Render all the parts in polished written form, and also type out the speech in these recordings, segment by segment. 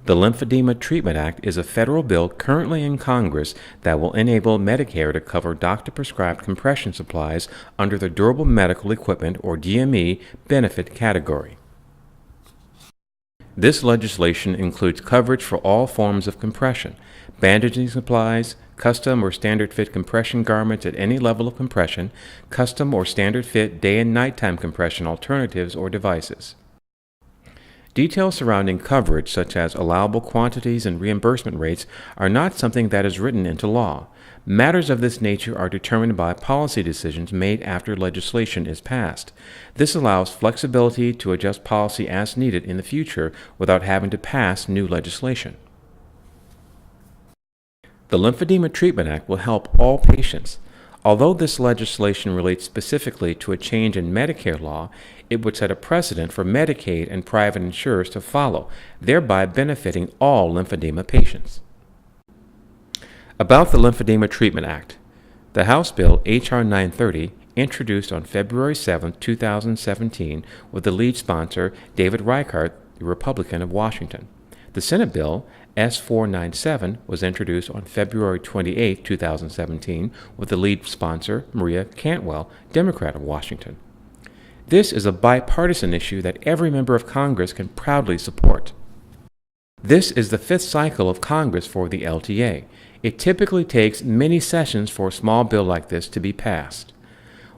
The Lymphedema Treatment Act is a federal bill currently in Congress that will enable Medicare to cover doctor-prescribed compression supplies under the Durable Medical Equipment, or DME, benefit category. This legislation includes coverage for all forms of compression, bandaging supplies, custom or standard fit compression garments at any level of compression, custom or standard fit day and nighttime compression alternatives or devices. Details surrounding coverage, such as allowable quantities and reimbursement rates, are not something that is written into law. Matters of this nature are determined by policy decisions made after legislation is passed. This allows flexibility to adjust policy as needed in the future without having to pass new legislation. The Lymphedema Treatment Act will help all patients. Although this legislation relates specifically to a change in Medicare law, it would set a precedent for Medicaid and private insurers to follow, thereby benefiting all lymphedema patients. About the Lymphedema Treatment Act. The House Bill H.R. 930, introduced on February 7, 2017, with the lead sponsor David Reichart, the Republican of Washington. The Senate Bill S. 497 was introduced on February 28, 2017, with the lead sponsor Maria Cantwell, Democrat of Washington. This is a bipartisan issue that every member of Congress can proudly support. This is the fifth cycle of Congress for the LTA. It typically takes many sessions for a small bill like this to be passed.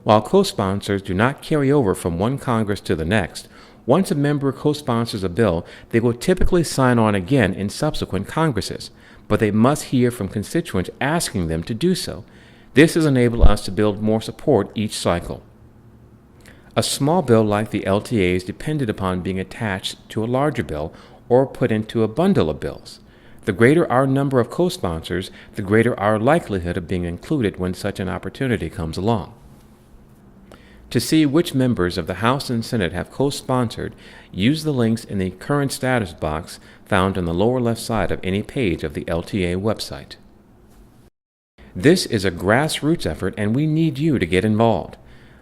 While co-sponsors do not carry over from one Congress to the next, once a member co-sponsors a bill, they will typically sign on again in subsequent Congresses, but they must hear from constituents asking them to do so. This has enabled us to build more support each cycle. A small bill like the LTA is dependent upon being attached to a larger bill or put into a bundle of bills. The greater our number of co-sponsors, the greater our likelihood of being included when such an opportunity comes along. To see which members of the House and Senate have co-sponsored, use the links in the Current Status box found on the lower left side of any page of the LTA website. This is a grassroots effort, and we need you to get involved.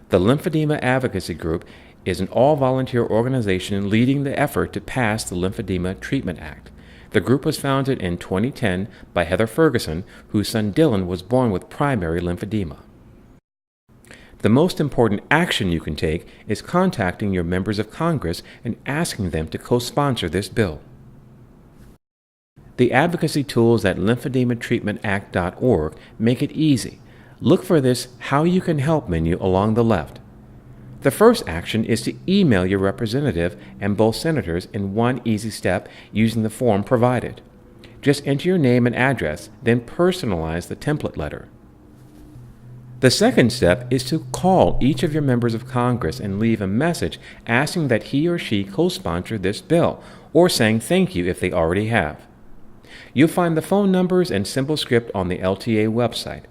The Lymphedema Advocacy Group is an all-volunteer organization leading the effort to pass the Lymphedema Treatment Act. The group was founded in 2010 by Heather Ferguson, whose son Dylan was born with primary lymphedema. The most important action you can take is contacting your members of Congress and asking them to co-sponsor this bill. The advocacy tools at lymphedema-treatment-act.org make it easy. Look for this How You Can Help menu along the left. The first action is to email your representative and both senators in one easy step using the form provided. Just enter your name and address, then personalize the template letter. The second step is to call each of your members of Congress and leave a message asking that he or she co-sponsor this bill, or saying thank you if they already have. You'll find the phone numbers and simple script on the LTA website.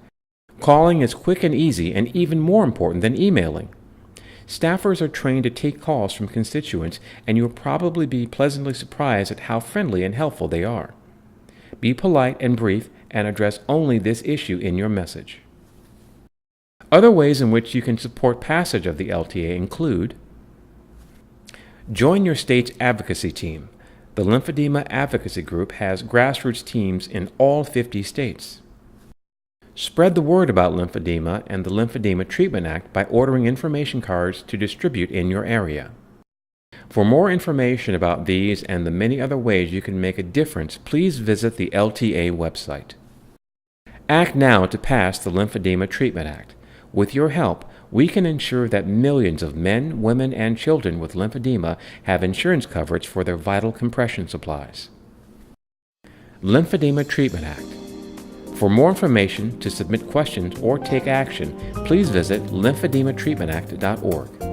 Calling is quick and easy, and even more important than emailing. Staffers are trained to take calls from constituents, and you'll probably be pleasantly surprised at how friendly and helpful they are. Be polite and brief, and address only this issue in your message. Other ways in which you can support passage of the LTA include: join your state's advocacy team. The Lymphedema Advocacy Group has grassroots teams in all 50 states. Spread the word about lymphedema and the Lymphedema Treatment Act by ordering information cards to distribute in your area. For more information about these and the many other ways you can make a difference, please visit the LTA website. Act now to pass the Lymphedema Treatment Act. With your help, we can ensure that millions of men, women, and children with lymphedema have insurance coverage for their vital compression supplies. Lymphedema Treatment Act. For more information, to submit questions or take action, please visit lymphedema-treatment-act.org.